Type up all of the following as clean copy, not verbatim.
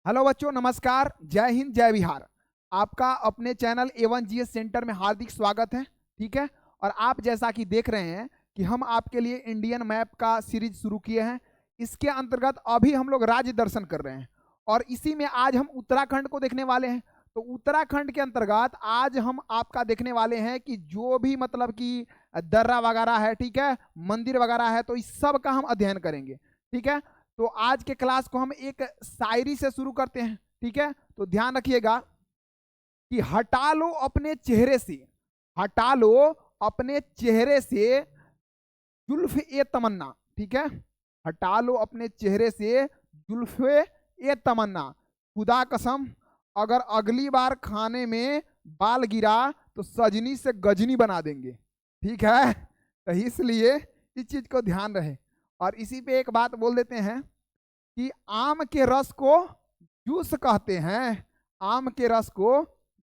Hello बच्चों, नमस्कार। जय हिंद, जय बिहार। आपका अपने चैनल A1 GS सेंटर में हार्दिक स्वागत है। ठीक है। और आप जैसा कि देख रहे हैं कि हम आपके लिए इंडियन मैप का सीरीज शुरू किए हैं। इसके अंतर्गत अभी हम लोग राज्य दर्शन कर रहे हैं और इसी में आज हम उत्तराखंड को देखने वाले हैं। तो उत्तराखंड के अंतर्गत आज हम आपका देखने वाले हैं कि जो भी मतलब कि दर्रा वगैरह है, ठीक है, मंदिर वगैरह है, तो इस सब का हम अध्ययन करेंगे। ठीक है। तो आज के क्लास को हम एक शायरी से शुरू करते हैं। ठीक है। तो ध्यान रखिएगा कि हटा लो अपने चेहरे से, हटा लो अपने चेहरे से जुल्फ ए तमन्ना। ठीक है। हटा लो अपने चेहरे से जुल्फ ए तमन्ना। खुदा कसम, अगर अगली बार खाने में बाल गिरा तो सजनी से गजनी बना देंगे। ठीक है। तो इसलिए इस चीज को ध्यान रहे। और इसी पे एक बात बोल देते हैं कि आम के रस को जूस कहते हैं, आम के रस को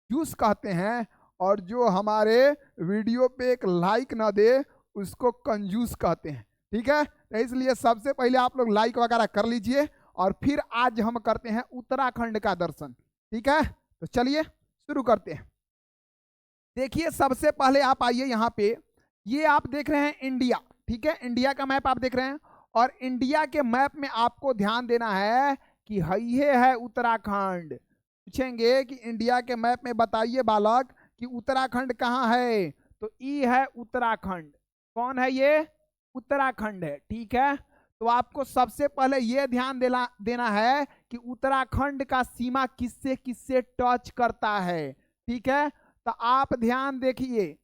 जूस कहते हैं, और जो हमारे वीडियो पे एक लाइक ना दे उसको कंजूस कहते हैं। ठीक है। तो इसलिए सबसे पहले आप लोग लाइक वगैरह कर लीजिए और फिर आज हम करते हैं उत्तराखंड का दर्शन। ठीक है। तो चलिए शुरू करते हैं। देखिए, सबसे पहले आप आइए यहाँ पे, ये आप देख रहे हैं इंडिया। ठीक है। इंडिया का मैप आप देख रहे हैं और इंडिया के मैप में आपको ध्यान देना है कि ये है उत्तराखंड। पूछेंगे कि इंडिया के मैप में बताइए बालक कि उत्तराखंड कहाँ है, तो ई है उत्तराखंड। कौन है ये? उत्तराखंड है। ठीक है। तो आपको सबसे पहले ये ध्यान देना है कि उत्तराखंड का सीमा किससे किससे टच करता है। ठीक है। तो आप ध्यान देखिए,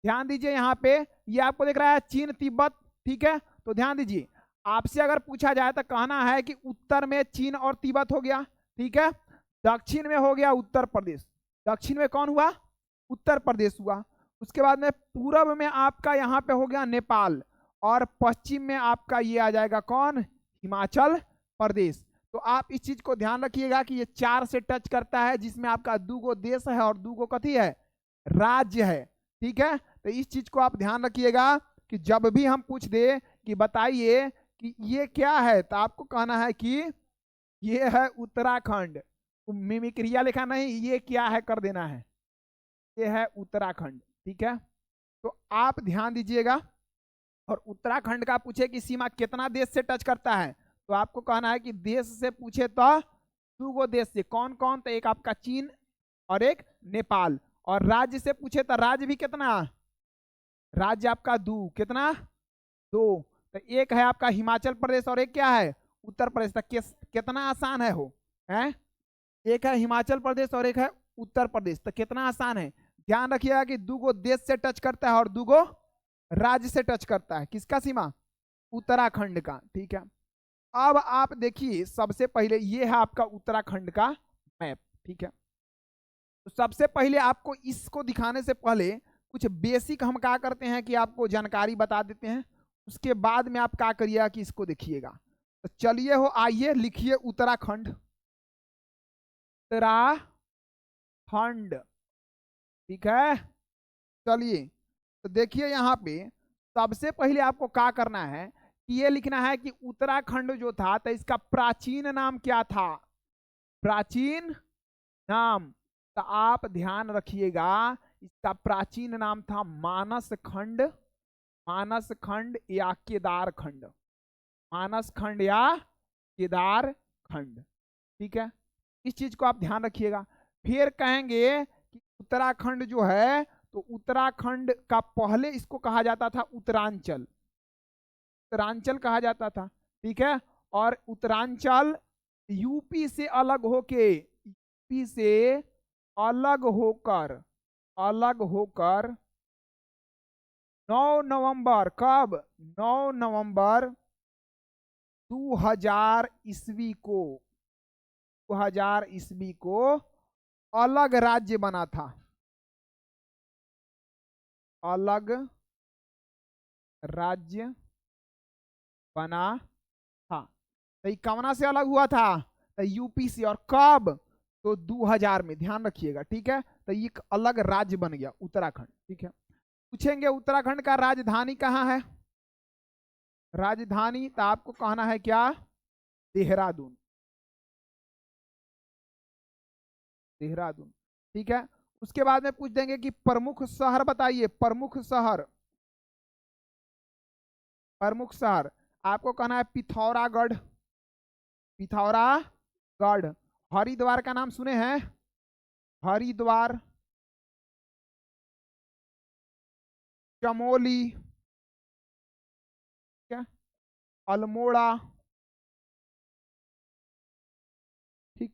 ध्यान दीजिए यहाँ पे, ये आपको दिख रहा है चीन तिब्बत। ठीक है। तो ध्यान दीजिए, आपसे अगर पूछा जाए तो कहना है कि उत्तर में चीन और तिब्बत हो गया। ठीक है। दक्षिण में हो गया उत्तर प्रदेश। दक्षिण में कौन हुआ? उत्तर प्रदेश हुआ। उसके बाद में पूरब में आपका यहाँ पे हो गया नेपाल, और पश्चिम में आपका ये आ जाएगा कौन? हिमाचल प्रदेश। तो आप इस चीज को ध्यान रखिएगा कि ये 4 से टच करता है, जिसमें आपका 2 गो देश है और 2 गो कथी है? राज्य है। ठीक है। तो इस चीज को आप ध्यान रखिएगा कि जब भी हम पूछ दे कि बताइए कि ये क्या है, तो आपको कहना है कि ये है उत्तराखंड। मिमिक्रिया लिखा नहीं, ये क्या है कर देना है, ये है उत्तराखंड। ठीक है। तो आप ध्यान दीजिएगा। और उत्तराखंड का पूछे कि सीमा कितना देश से टच करता है, तो आपको कहना है कि देश से पूछे तो 2 गो देश से। कौन कौन? तो एक आपका चीन और एक नेपाल। और राज्य से पूछे तो राज्य भी कितना? राज्य आपका 2, कितना? 2। तो एक है आपका हिमाचल प्रदेश और एक क्या है? उत्तर प्रदेश। तक कितना आसान है हो, है? एक है हिमाचल प्रदेश और एक है उत्तर प्रदेश। तो कितना आसान है। ध्यान रखिएगा कि 2 गो देश से टच करता है और 2 गो राज्य से टच करता है। किसका सीमा? उत्तराखंड का। ठीक है। अब आप देखिए, सबसे पहले ये है आपका उत्तराखंड का मैप। ठीक है। तो सबसे पहले आपको इसको दिखाने से पहले कुछ बेसिक हम क्या करते हैं कि आपको जानकारी बता देते हैं। उसके बाद में आप क्या करिएगा कि इसको देखिएगा। तो चलिए हो, आइए लिखिए उत्तराखंड। उत्तराखंड। ठीक है। चलिए, तो देखिए यहाँ पे सबसे पहले आपको क्या करना है कि ये लिखना है कि उत्तराखंड जो था तो इसका प्राचीन नाम क्या था? प्राचीन नाम। तो आप ध्यान रखिएगा, इसका प्राचीन नाम था मानस खंड, मानस खंड या केदार खंड, मानस खंड या केदार खंड। ठीक है। इस चीज को आप ध्यान रखिएगा। फिर कहेंगे कि उत्तराखंड जो है, तो उत्तराखंड का पहले इसको कहा जाता था उत्तरांचल, उत्तरांचल कहा जाता था। ठीक है। और उत्तरांचल यूपी से अलग होके, यूपी से अलग होकर, अलग होकर 9 नवंबर, कब? 9 नवंबर 2000 ईस्वी को, 2000 ईस्वी को अलग राज्य बना था, अलग राज्य बना था। तो ये कवना से अलग हुआ था? तो यूपी से। और कब? तो 2000 में। ध्यान रखिएगा। ठीक है। तो ये एक अलग राज्य बन गया उत्तराखंड। ठीक है। पूछेंगे उत्तराखंड का राजधानी कहाँ है? राजधानी तो आपको कहना है क्या? देहरादून। देहरादून। ठीक है, उसके बाद में पूछ देंगे कि प्रमुख शहर बताइए, प्रमुख शहर, प्रमुख शहर आपको कहना है पिथौरागढ़, पिथौरागढ़। हरिद्वार का नाम सुने हैं, हरिद्वार, चमोली, क्या, अल्मोड़ा। ठीक,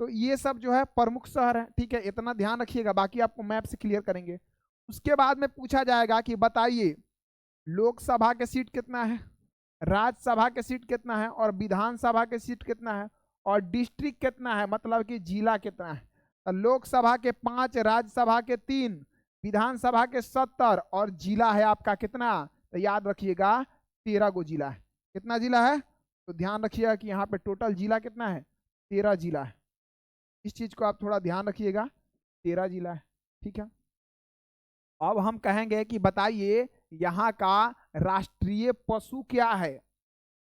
तो ये सब जो है प्रमुख शहर है। ठीक है, इतना ध्यान रखिएगा, बाकी आपको मैप से क्लियर करेंगे। उसके बाद में पूछा जाएगा कि बताइए लोकसभा के सीट कितना है, राज्यसभा के सीट कितना है, और विधानसभा के सीट कितना है, और डिस्ट्रिक्ट कितना है, मतलब कि जिला कितना है। तो लोकसभा के 5, राज्यसभा के 3, विधानसभा के 70, और जिला है आपका कितना, तो याद रखिएगा 13 गो जिला है। कितना जिला है, तो ध्यान रखिएगा कि यहाँ पे टोटल जिला कितना है, 13 जिला है। इस चीज को आप थोड़ा ध्यान रखिएगा, 13 जिला है। ठीक है, अब हम कहेंगे कि बताइए यहाँ का राष्ट्रीय पशु क्या है,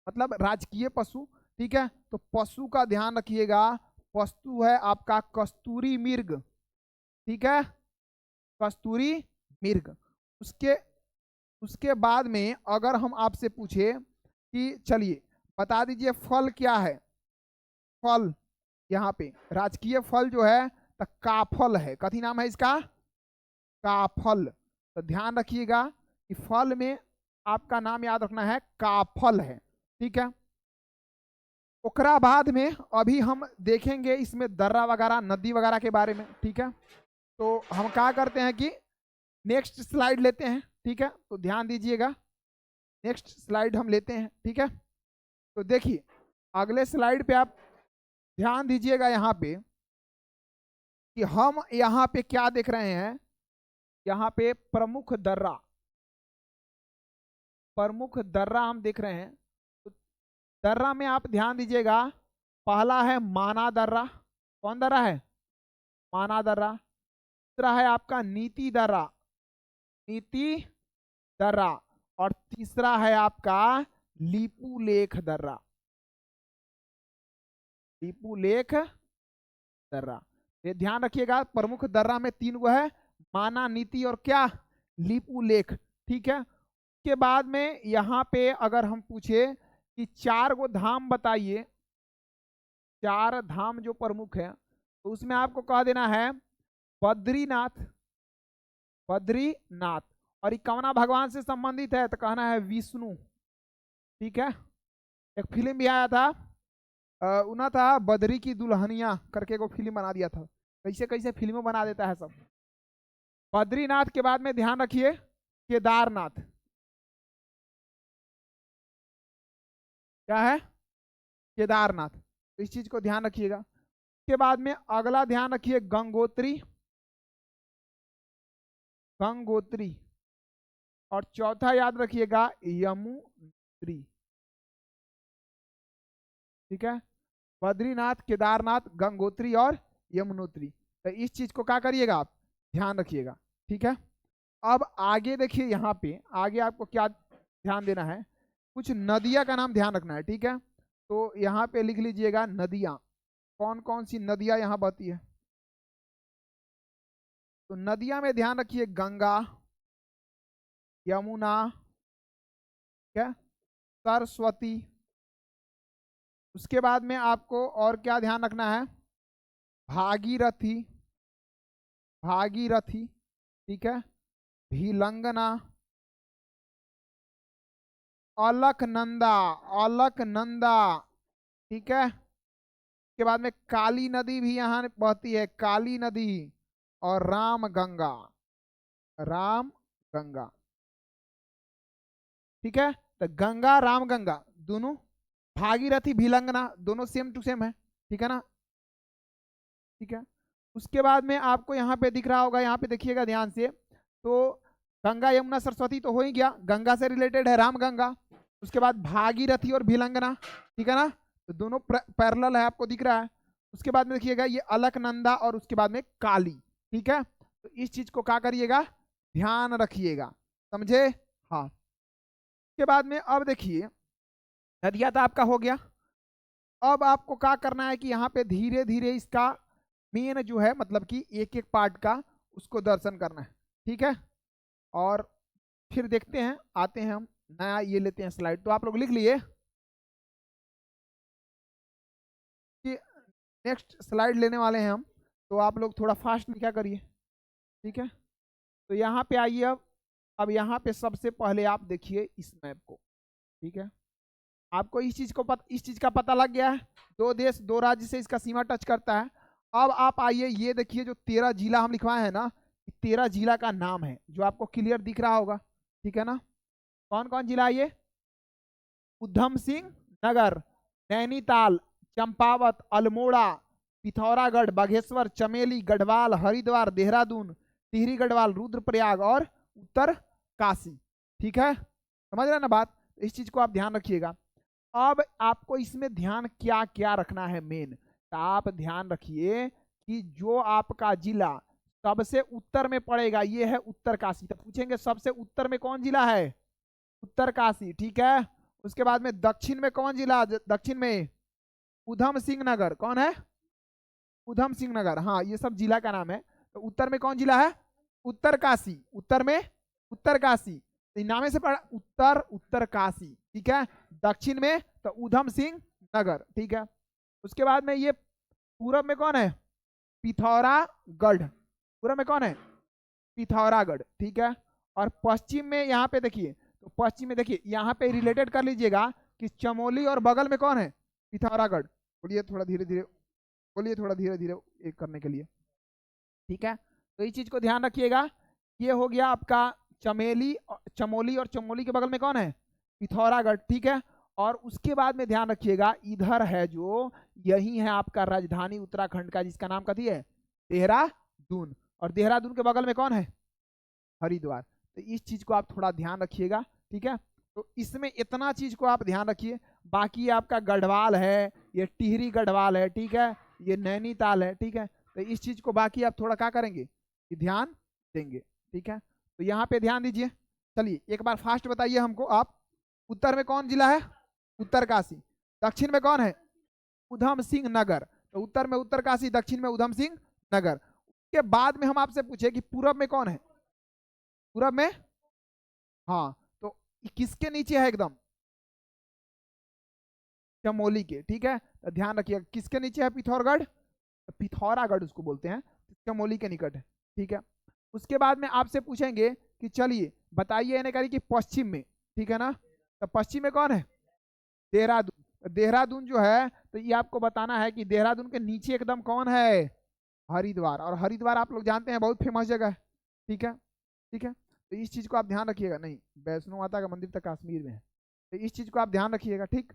मतलब राजकीय पशु। ठीक है, तो पशु का ध्यान रखिएगा, पशु है आपका कस्तूरी मृग। ठीक है, कस्तूरी मृग। उसके उसके बाद में अगर हम आपसे पूछे कि चलिए बता दीजिए फल क्या है, फल यहाँ पे राजकीय फल जो है तो काफल है। कथी नाम है इसका, काफल। तो ध्यान रखिएगा कि फल में आपका नाम याद रखना है, काफल है। ठीक है, ओकरा बाद में अभी हम देखेंगे इसमें दर्रा वगैरह, नदी वगैरह के बारे में। ठीक है, तो हम क्या करते हैं कि नेक्स्ट स्लाइड लेते हैं। ठीक है, तो ध्यान दीजिएगा, नेक्स्ट स्लाइड हम लेते हैं। ठीक है, तो देखिए अगले स्लाइड पे आप ध्यान दीजिएगा यहाँ पे कि हम यहाँ पे क्या देख रहे हैं, यहाँ पे प्रमुख दर्रा, प्रमुख दर्रा हम देख रहे हैं। तो दर्रा में आप ध्यान दीजिएगा, पहला है माना दर्रा। कौन दर्रा है, माना दर्रा। दूसरा है आपका नीति दर्रा, नीति दर्रा। और तीसरा है आपका लीपू लेख दर्रा, लीपू लेख दर्रा। ये ध्यान रखिएगा, प्रमुख दर्रा में 3 गो है, माना, नीति और क्या, लीपू लेख। ठीक है, के बाद में यहाँ पे अगर हम पूछे कि 4 गो धाम बताइए, 4 धाम जो प्रमुख है, तो उसमें आपको कह देना है बद्रीनाथ, बद्रीनाथ। और कौना भगवान से संबंधित है, तो कहना है विष्णु। ठीक है, एक फिल्म भी आया था, उना था बद्री की दुल्हनिया करके को फिल्म बना दिया था। कैसे कैसे फिल्मों बना देता है सब। बद्रीनाथ के बाद में ध्यान रखिए केदारनाथ, क्या है, केदारनाथ। तो इस चीज को ध्यान रखिएगा। के बाद में अगला ध्यान रखिए गंगोत्री, गंगोत्री। और चौथा याद रखिएगा यमुनोत्री। ठीक है, बद्रीनाथ, केदारनाथ, गंगोत्री और यमुनोत्री। तो इस चीज को क्या करिएगा आप, ध्यान रखिएगा। ठीक है, अब आगे देखिए, यहाँ पे आगे आपको क्या ध्यान देना है, कुछ नदियां का नाम ध्यान रखना है। ठीक है, तो यहाँ पे लिख लीजिएगा नदियां, कौन कौन सी नदियां यहाँ बहती है। तो नदियां में ध्यान रखिए गंगा, यमुना, क्या, सरस्वती। उसके बाद में आपको और क्या ध्यान रखना है, भागीरथी, भागीरथी। ठीक है, भीलंगना, अलकनंदा, अलकनंदा। ठीक है, के बाद में काली नदी भी यहाँ बहती है, काली नदी। और राम गंगा, राम गंगा। ठीक है, तो गंगा राम गंगा दोनों, भागीरथी भीलंगना दोनों सेम टू सेम है। ठीक है ना। ठीक है, उसके बाद में आपको यहाँ पे दिख रहा होगा, यहाँ पे देखिएगा ध्यान से, तो गंगा यमुना सरस्वती तो हो ही गया, गंगा से रिलेटेड है राम गंगा। उसके बाद भागीरथी और भीलंगना। ठीक है ना, तो दोनों पैरेलल है, आपको दिख रहा है। उसके बाद में देखिएगा ये अलकनंदा, और उसके बाद में काली। ठीक है, तो इस चीज को क्या करिएगा, ध्यान रखिएगा, समझे। हाँ, उसके बाद में अब देखिए नदिया तो आपका हो गया। अब आपको क्या करना है कि यहाँ पे धीरे धीरे इसका मेन जो है मतलब कि एक एक पार्ट का उसको दर्शन करना है, ठीक है। और फिर देखते हैं, आते हैं हम नया ये लेते हैं स्लाइड। तो आप लोग लिख लिए कि नेक्स्ट स्लाइड लेने वाले हैं हम, तो आप लोग थोड़ा फास्ट में क्या करिए, ठीक है। तो यहाँ पे आइए अब यहाँ पे सबसे पहले आप देखिए इस मैप को, ठीक है। आपको इस चीज का पता लग गया है, 2 देश 2 राज्य से इसका सीमा टच करता है। अब आप आइए, ये देखिए जो 13 जिला हम लिखवाए हैं ना, 13 जिला का नाम है जो आपको क्लियर दिख रहा होगा, ठीक है ना। कौन कौन जिला है ये? उधम सिंह नगर, नैनीताल, चंपावत, अल्मोड़ा, पिथौरागढ़, बागेश्वर, चमेली, गढ़वाल, हरिद्वार, देहरादून, टिहरी गढ़वाल, रुद्रप्रयाग और उत्तर काशी, ठीक है। समझ रहे ना बात? इस चीज को आप ध्यान रखिएगा। अब आपको इसमें ध्यान क्या क्या रखना है मेन, तो आप ध्यान रखिए कि जो आपका जिला सबसे उत्तर में पड़ेगा ये है उत्तर काशी। तो पूछेंगे सबसे उत्तर में कौन जिला है? उत्तर काशी, ठीक है। उसके बाद में दक्षिण में कौन जिला? दक्षिण में उधम सिंह नगर। कौन है? उधम सिंह नगर, हाँ ये सब जिला का नाम है। तो उत्तर में कौन जिला है? उत्तर काशी। उत्तर में उत्तर काशी, तो नामे से पड़ा उत्तर उत्तर काशी, ठीक है। दक्षिण में तो उधम सिंह नगर, ठीक है। उसके बाद में ये पूरब में कौन है? पिथौरागढ़। पूरब में कौन है? पिथौरागढ़, ठीक है। और पश्चिम में यहाँ पे देखिए, तो पश्चिम में देखिए यहाँ पे रिलेटेड कर लीजिएगा कि चमोली और बगल में कौन है? पिथौरागढ़। बोलिए थोड़ा धीरे धीरे, बोलिए थोड़ा धीरे धीरे एक करने के लिए, ठीक है। तो इस चीज को ध्यान रखिएगा। ये हो गया आपका चमेली, चमोली, और चमोली के बगल में कौन है? पिथौरागढ़, ठीक है। और उसके बाद में ध्यान रखिएगा इधर है जो, यही है आपका राजधानी उत्तराखंड का, जिसका नाम कथी है? देहरादून। और देहरादून के बगल में कौन है? हरिद्वार। तो इस चीज को आप थोड़ा ध्यान रखिएगा, ठीक है। तो इसमें इतना चीज को आप ध्यान रखिए। बाकी आपका गढ़वाल है, ये टिहरी गढ़वाल है, ठीक है, ये नैनीताल है, ठीक है। तो इस चीज को बाकी आप थोड़ा क्या करेंगे कि ध्यान देंगे, ठीक है। तो यहाँ पे ध्यान दीजिए। चलिए एक बार फास्ट बताइए हमको आप, उत्तर में कौन जिला है? उत्तर काशी। दक्षिण में कौन है? उधम सिंह नगर। तो उत्तर में उत्तर काशी, दक्षिण में उधम सिंह नगर। उसके बाद में हम आपसे पूछे कि पूरब में कौन है? पूरब में, हाँ, तो किसके नीचे है? एकदम चमोली के, ठीक है। तो ध्यान रखिएगा किसके नीचे है? पिथौरागढ़। पिथौरागढ़ उसको बोलते हैं, चमोली के निकट है, ठीक है। उसके बाद में आपसे पूछेंगे कि चलिए बताइए यानी करिए कि पश्चिम में, ठीक है ना। तो पश्चिम में कौन है? देहरादून। देहरादून जो है, तो ये आपको बताना है कि देहरादून के नीचे एकदम कौन है? हरिद्वार। और हरिद्वार आप लोग जानते हैं बहुत फेमस जगह है, ठीक है, ठीक है। तो इस चीज को आप ध्यान रखिएगा। नहीं, वैष्णो माता का मंदिर तो कश्मीर में है, तो इस चीज को आप ध्यान रखिएगा, ठीक।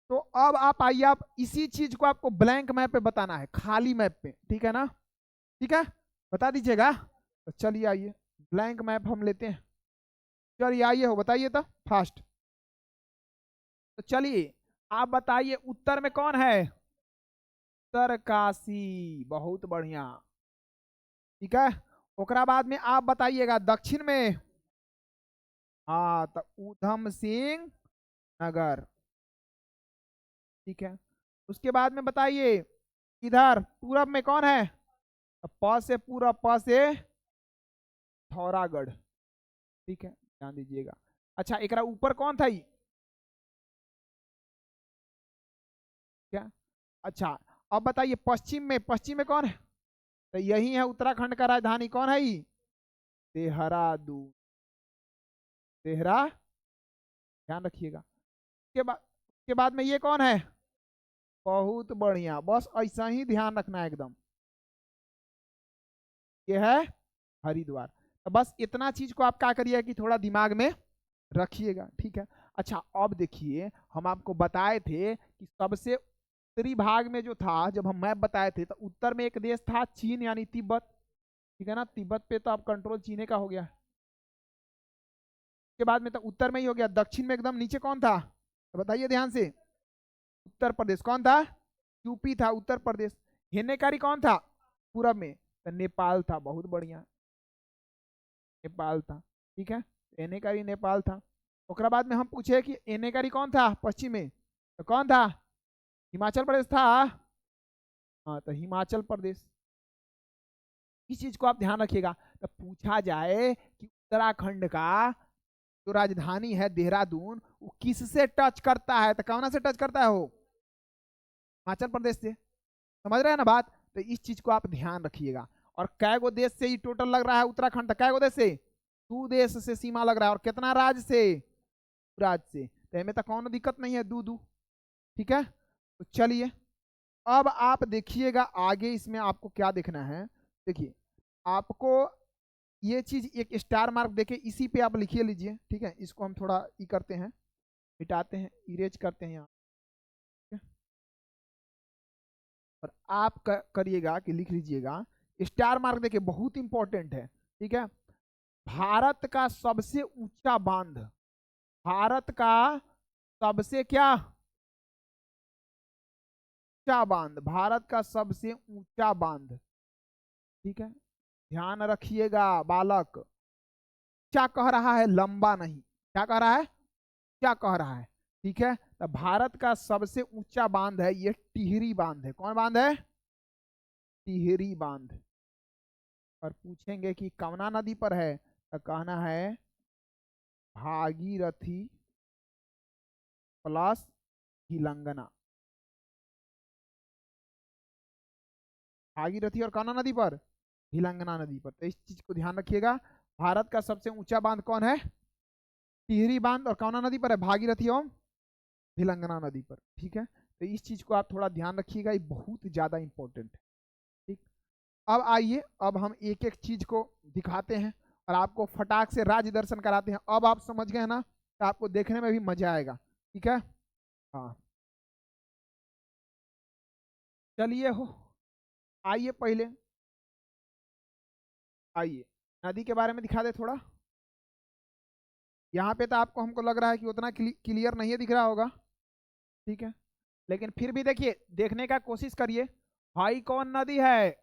तो अब आप आइए, आप इसी चीज को आपको ब्लैंक मैप पे बताना है, खाली मैप पे, ठीक है ना, ठीक है, बता दीजिएगा। तो चलिए आइए ब्लैंक मैप हम लेते हैं। चलिए आइए, हो बताइए तो फास्ट। तो चलिए आप बताइए उत्तर में कौन है? उत्तरकाशी, बहुत बढ़िया, ठीक है। ओकरा बाद में आप बताइएगा दक्षिण में, हाँ तो उधम सिंह नगर, ठीक है। उसके बाद में बताइए इधर पूरब में कौन है? प से पूरब, प से पिथौरागढ़, ठीक है, ध्यान दीजिएगा। अच्छा एकरा ऊपर कौन था ये? क्या? अच्छा अब बताइए पश्चिम में, पश्चिम में कौन है? तो यही है उत्तराखंड का राजधानी, कौन है ये? देहरादून। देहरा, ध्यान रखिएगा। के बाद में ये कौन है? बहुत बढ़िया, बस ऐसा ही ध्यान रखना है एकदम, ये है हरिद्वार। तो बस इतना चीज को आप क्या करिए कि थोड़ा दिमाग में रखिएगा, ठीक है। अच्छा अब देखिए हम आपको बताए थे कि सबसे उत्तरी भाग में जो था, जब हम मैप बताए थे, तो उत्तर में एक देश था चीन यानी तिब्बत, ठीक है ना। तिब्बत पे तो अब कंट्रोल चीने का हो गया। के बाद में तो उत्तर में ही हो गया। दक्षिण में एकदम नीचे कौन था? तो बताइए ध्यान से। उत्तर प्रदेश। कौन था? यूपी था। उत्तर प्रदेश। हिन्नेकारी कौन था? पूरब में तो नेपाल था, बहुत बढ़िया, नेपाल था, ठीक है। एनेकारी नेपाल था। ओकरा बाद में हम पूछे कि एनेकारी कौन था पश्चिम में? तो कौन था? हिमाचल प्रदेश था। हाँ तो हिमाचल प्रदेश, इस चीज को आप ध्यान रखिएगा। तो पूछा जाए कि उत्तराखंड का जो राजधानी है देहरादून, वो किससे टच करता है, तो कौन से टच करता है? वो हिमाचल प्रदेश से। समझ रहे हैं ना बात? तो इस चीज को आप ध्यान रखिएगा। और कै गो देश से ये टोटल लग रहा है उत्तराखंड? कै गो देश से? 2 देश से सीमा लग रहा है। और कितना राज्य से? राज्य से। तो इनमें तो कौन दिक्कत नहीं है, दू दू। ठीक है, तो चलिए अब आप देखिएगा आगे इसमें आपको क्या देखना है। देखिए आपको ये चीज एक स्टार मार्क देके इसी पे आप लिखिए लीजिए। ठीक है, इसको हम थोड़ा ई करते हैं, मिटाते हैं, इरेज करते हैं यहाँ। और आप करिएगा कि लिख लीजिएगा स्टार मार्क, देखिए बहुत इंपॉर्टेंट है। ठीक है, भारत का सबसे ऊंचा बांध, भारत का सबसे क्या ऊंचा बांध, भारत का सबसे ऊंचा बांध। ठीक है, ध्यान रखिएगा बालक, क्या कह रहा है, लंबा नहीं। क्या कह रहा है? क्या कह रहा है? ठीक है, तो भारत का सबसे ऊंचा बांध है ये टिहरी बांध है। कौन बांध है? टिहरी बांध। और पूछेंगे कि कमना नदी पर है, तो कहना है भागीरथी प्लस हिलंगना। भागीरथी और कौना नदी पर? हिलंगना नदी पर। तो इस चीज को ध्यान रखिएगा। भारत का सबसे ऊंचा बांध कौन है? टिहरी बांध। और कौना नदी पर है? भागीरथी और हिलंगना नदी पर। ठीक है, तो इस चीज को आप थोड़ा ध्यान रखिएगा, ये बहुत ज्यादा इंपॉर्टेंट है। ठीक, अब आइए, अब हम एक एक चीज को दिखाते हैं और आपको फटाक से राज्य दर्शन कराते हैं। अब आप समझ गए ना, तो आपको देखने में भी मजा आएगा। ठीक है, हाँ चलिए हो, आइए पहले, आइए नदी के बारे में दिखा दे थोड़ा। यहाँ पे तो आपको, हमको लग रहा है कि उतना क्लियर नहीं है, दिख रहा होगा। ठीक है, लेकिन फिर भी देखिए, देखने का कोशिश करिए। हाई कौन नदी है?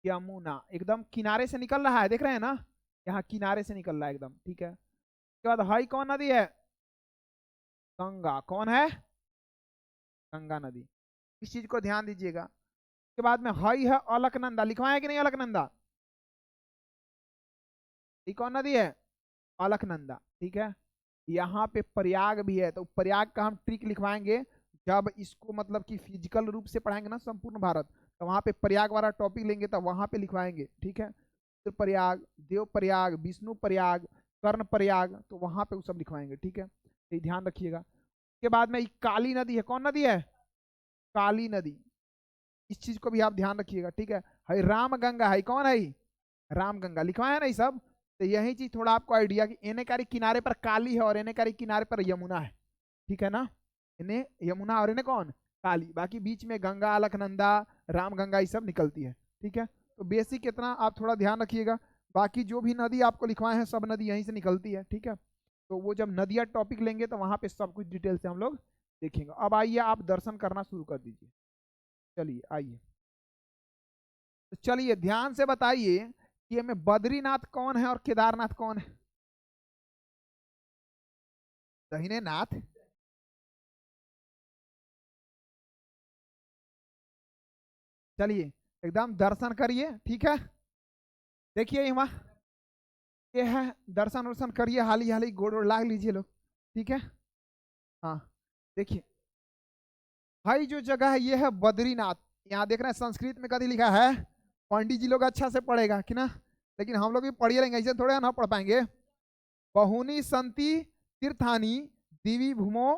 यमुना। एकदम किनारे से निकल रहा है, देख रहे हैं ना, यहाँ किनारे से निकल रहा है एकदम। ठीक है, उसके बाद हाई कौन नदी है? गंगा। कौन है? गंगा नदी। इस चीज को ध्यान दीजिएगा। उसके बाद में हाई है अलकनंदा। लिखवाए कि नहीं अलकनंदा? ये कौन नदी है? अलकनंदा। ठीक है, यहाँ पे प्रयाग भी है, तो प्रयाग का हम ट्रिक लिखवाएंगे जब इसको मतलब कि फिजिकल रूप से पढ़ाएंगे ना संपूर्ण भारत, तो वहां पे प्रयाग वाला टॉपिक लेंगे, तो वहां पे लिखवाएंगे। ठीक है, तो प्रयाग, देव प्रयाग, विष्णु प्रयाग, कर्ण प्रयाग, तो वहां पे वो सब लिखवाएंगे। ठीक है, तो ध्यान रखिएगा। उसके बाद में काली नदी है। कौन नदी है? काली नदी। इस चीज को भी आप ध्यान रखिएगा। ठीक है, राम गंगा है। कौन है? राम गंगा। लिखवाया ना ये सब, तो यही चीज थोड़ा आपको आइडिया कि एने कारी किनारे पर काली है और एने कारी किनारे पर यमुना है। ठीक है ना, इन्हें यमुना और इन्हें कौन? काली। बाकी बीच में गंगा, अलकनंदा, राम गंगा ये सब निकलती है। ठीक है, तो बेसिक इतना आप थोड़ा ध्यान रखिएगा। बाकी जो भी नदी आपको लिखवाए हैं सब नदी यहीं से निकलती है। ठीक है, तो वो जब नदियाँ टॉपिक लेंगे तो वहां पे सब कुछ डिटेल से हम लोग देखेंगे। अब आइए आप दर्शन करना शुरू कर दीजिए। चलिए आइए, तो चलिए ध्यान से बताइए कि हमें बद्रीनाथ कौन है और केदारनाथ कौन है? दाहिने नाथ। चलिए एकदम दर्शन करिए। ठीक है, देखिए वहाँ ये है, दर्शन वर्शन करिए, हाली हाली गोड़ वोड़ लाग लीजिए लोग। ठीक है, हाँ देखिए भाई जो जगह है ये है बद्रीनाथ। यहाँ देख रहे हैं संस्कृत में कभी लिखा है, पंडित जी लोग अच्छा से पढ़ेगा कि ना, लेकिन हम लोग भी पढ़िए लेंगे, ऐसे थोड़े ना पढ़ पाएंगे। बहुनी संति तीर्थानी दिवी भूमो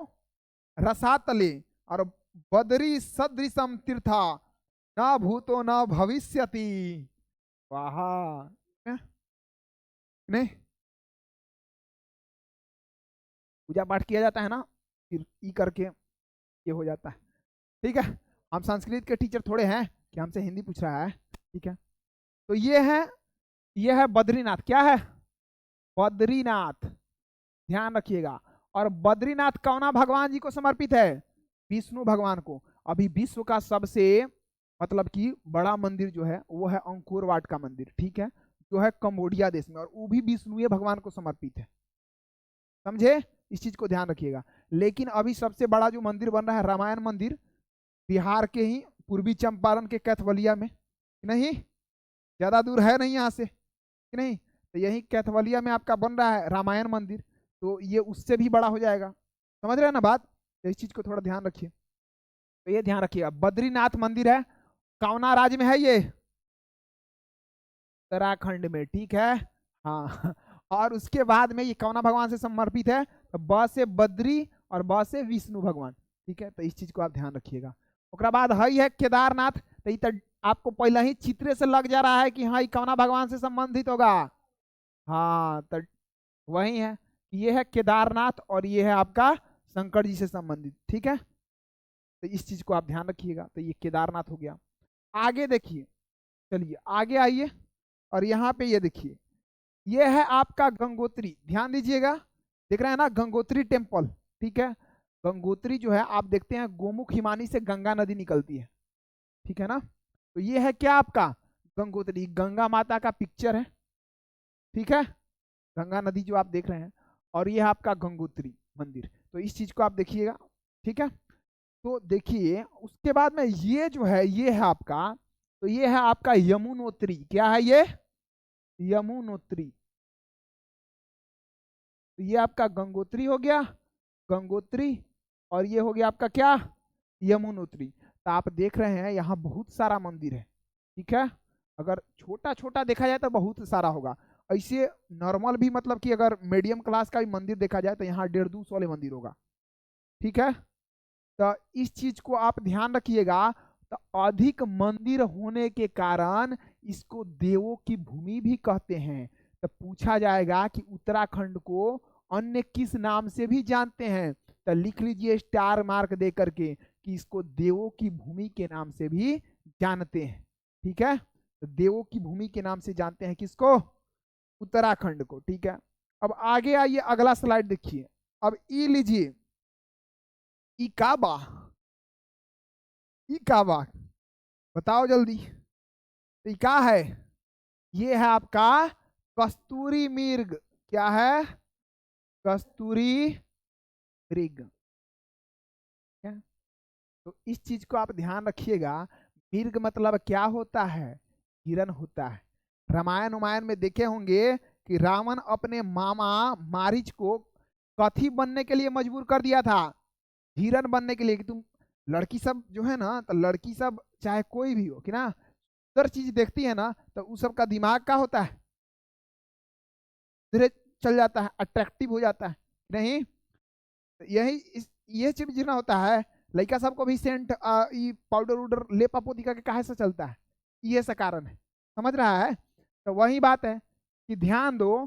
रसातले, और बद्री सदृशम तीर्था न भूतो न भविष्यति। वाह, नहीं पूजा पाठ किया जाता है ना, फिर ई करके ये हो जाता है। ठीक है, हम संस्कृत के टीचर थोड़े हैं कि हमसे हिंदी पूछ रहा है। ठीक है, तो ये है बद्रीनाथ। क्या है? बद्रीनाथ। ध्यान रखिएगा। और बद्रीनाथ कौना भगवान जी को समर्पित है? विष्णु भगवान को। अभी विश्व का सबसे मतलब कि बड़ा मंदिर जो है वो है अंकोर वाट का मंदिर। ठीक है, जो है कंबोडिया देश में, और वो भी विष्णु भगवान को समर्पित है। समझे, इस चीज को ध्यान रखिएगा। लेकिन अभी सबसे बड़ा जो मंदिर बन रहा है रामायण मंदिर, बिहार के ही पूर्वी चंपारण के कैथवलिया में, नहीं ज्यादा दूर है नहीं यहाँ से कि नहीं। तो यही कैथवलिया में आपका बन रहा है रामायण मंदिर, तो ये उससे भी बड़ा हो जाएगा। समझ रहे हैं ना बात, तो इस चीज को थोड़ा ध्यान रखिए। तो ये ध्यान रखिएगा, बद्रीनाथ मंदिर है, कौना राज्य में है ये, उत्तराखंड में, ठीक है। हाँ और उसके बाद में ये कौना भगवान से समर्पित है, तो ब से बद्री और ब से विष्णु भगवान, ठीक है। तो इस चीज को आप ध्यान रखिएगा। ओकरा बाद हई है केदारनाथ, तो ये तो आपको पहले ही चित्रे से लग जा रहा है कि हाँ ये कौना भगवान से संबंधित होगा। हाँ तो वही है कि ये है केदारनाथ और ये है आपका शंकर जी से संबंधित, ठीक है। तो इस चीज को आप ध्यान रखिएगा। तो ये केदारनाथ हो गया। आगे देखिए, चलिए आगे आइए, और यहाँ पे ये देखिए, ये है आपका गंगोत्री, ध्यान दीजिएगा, देख रहे हैं ना गंगोत्री टेम्पल, ठीक है। गंगोत्री जो है आप देखते हैं गोमुख हिमानी से गंगा नदी निकलती है, ठीक है ना। तो ये है क्या आपका गंगोत्री, गंगा माता का पिक्चर है, ठीक है, गंगा नदी जो आप देख रहे हैं, और ये है आपका गंगोत्री मंदिर। तो इस चीज को आप देखिएगा, ठीक है। तो देखिए उसके बाद में ये जो है ये है आपका, तो ये है आपका यमुनोत्री, क्या है ये, यमुनोत्री। तो ये आपका गंगोत्री हो गया, गंगोत्री, और ये हो गया आपका क्या, यमुनोत्री। तो आप देख रहे हैं यहाँ बहुत सारा मंदिर है, ठीक है। अगर छोटा छोटा देखा जाए तो बहुत सारा होगा, ऐसे नॉर्मल भी मतलब कि अगर मीडियम क्लास का भी मंदिर देखा जाए तो यहाँ 150 वाले मंदिर होगा, ठीक है। तो इस चीज को आप ध्यान रखिएगा। तो अधिक मंदिर होने के कारण इसको देवों की भूमि भी कहते हैं। तो पूछा जाएगा कि उत्तराखंड को अन्य किस नाम से भी जानते हैं, तो लिख लीजिए स्टार मार्क दे करके कि इसको देवों की भूमि के नाम से भी जानते हैं, ठीक है। तो देवों की भूमि के नाम से जानते हैं किसको, उत्तराखंड को, ठीक है। अब आगे आइए, अगला स्लाइड देखिए। अब ई लीजिए, ई काबा, ई काबा, बताओ जल्दी, तो ये क्या है, ये है आपका कस्तूरी मृग, क्या है, कस्तूरी मृग, क्या? तो इस चीज को आप ध्यान रखिएगा। मृग मतलब क्या होता है, हिरन होता है। रामायण उमायण में देखे होंगे कि रावण अपने मामा मारीच को कथी बनने के लिए मजबूर कर दिया था, हिरन बनने के लिए, कि तुम लड़की सब जो है ना, तो लड़की सब चाहे कोई भी हो कि ना, सुंदर चीज देखती है ना, तो उस सब का दिमाग क्या होता है, धीरे चल जाता है, अट्रैक्टिव हो जाता है, नहीं। यही ये चीज जितना होता है, लड़का सबको भी सेंट पाउडर उडर लेपा पोती का काहे से चलता है, ये सा कारण है, समझ रहा है। तो वही बात है कि ध्यान दो,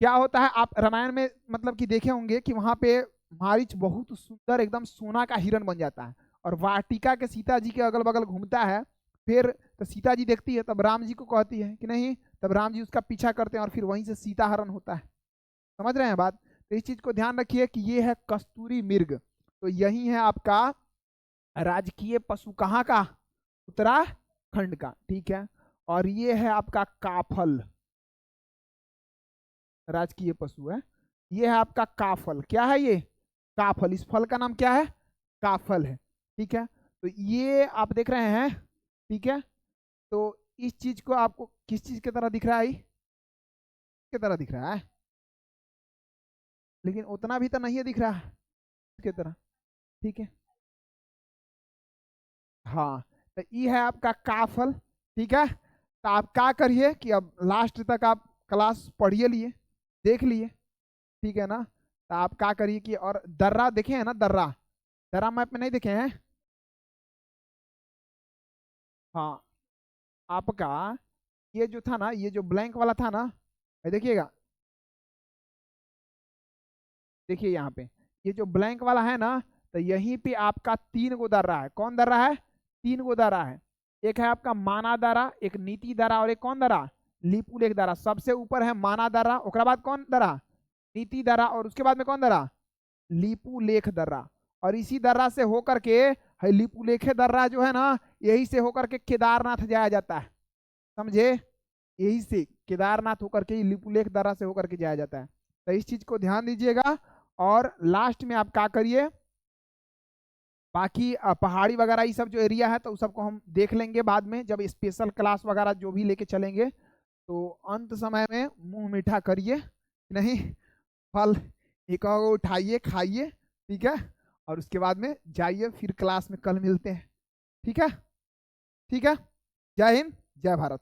क्या होता है, आप रामायण में मतलब कि देखे होंगे कि वहां पे मारीच बहुत सुंदर एकदम सोना का हिरन बन जाता है, और वाटिका के सीता जी के अगल बगल घूमता है। फिर तो सीता जी देखती है, तब राम जी को कहती है कि नहीं, तब राम जी उसका पीछा करते हैं और फिर वहीं से सीता हरण होता है। समझ रहे हैं बात। तो इस चीज को ध्यान रखिए कि ये है कस्तूरी मृग। तो यही है आपका राजकीय पशु कहाँ का, उत्तराखंड का, ठीक है। और ये है आपका काफल, राजकीय पशु है। ये है आपका काफल, क्या है ये, काफल, इस फल का नाम क्या है, काफल है, ठीक है। तो ये आप देख रहे हैं, ठीक है। तो इस चीज को आपको किस चीज की तरह दिख रहा है, की तरह दिख रहा है, लेकिन उतना भी तो नहीं है दिख रहा है की तरह, ठीक है। हाँ, तो ये है आपका काफल, ठीक है। तो आप क्या करिए कि अब लास्ट तक आप क्लास पढ़िए लिए, देख लिए, ठीक है ना। तो आप क्या करिए कि, और दर्रा देखे हैं ना, दर्रा, दर्रा मैप में नहीं देखे हैं, हाँ। आपका ये जो था ना, ये जो ब्लैंक वाला था ना, ये देखिएगा, देखिए यहाँ पे ये जो ब्लैंक वाला है ना, तो यहीं पे आपका 3 गो दर्रा है, कौन दर्रा है, 3 गो दर्रा है। एक है आपका माना दर्रा, एक नीति दर्रा, और एक कौन दर्रा, लिपू लेख दर्रा। सबसे ऊपर है माना दर्रा, ओकरा बाद कौन दर्रा, नीति दर्रा, और उसके बाद में कौन दर्रा, लिपू लेख दर्रा। और इसी दर्रा से होकर के है लिपू लेखे दर्रा जो है ना, यही से होकर के केदारनाथ जाया जाता है, समझे, यही से केदारनाथ होकर के लिपुलेख दर्रा से होकर के जाया जाता है। तो इस चीज को ध्यान दीजिएगा। और लास्ट में आप क्या करिए, बाकी पहाड़ी वगैरह ये सब जो एरिया है तो उस सबको हम देख लेंगे बाद में, जब स्पेशल क्लास वगैरह जो भी लेके चलेंगे। तो अंत समय में मुंह मीठा करिए, नहीं फल एक और उठाइए खाइए, ठीक है, और उसके बाद में जाइए, फिर क्लास में कल मिलते हैं। ठीक है, ठीक है। जय हिंद, जय भारत।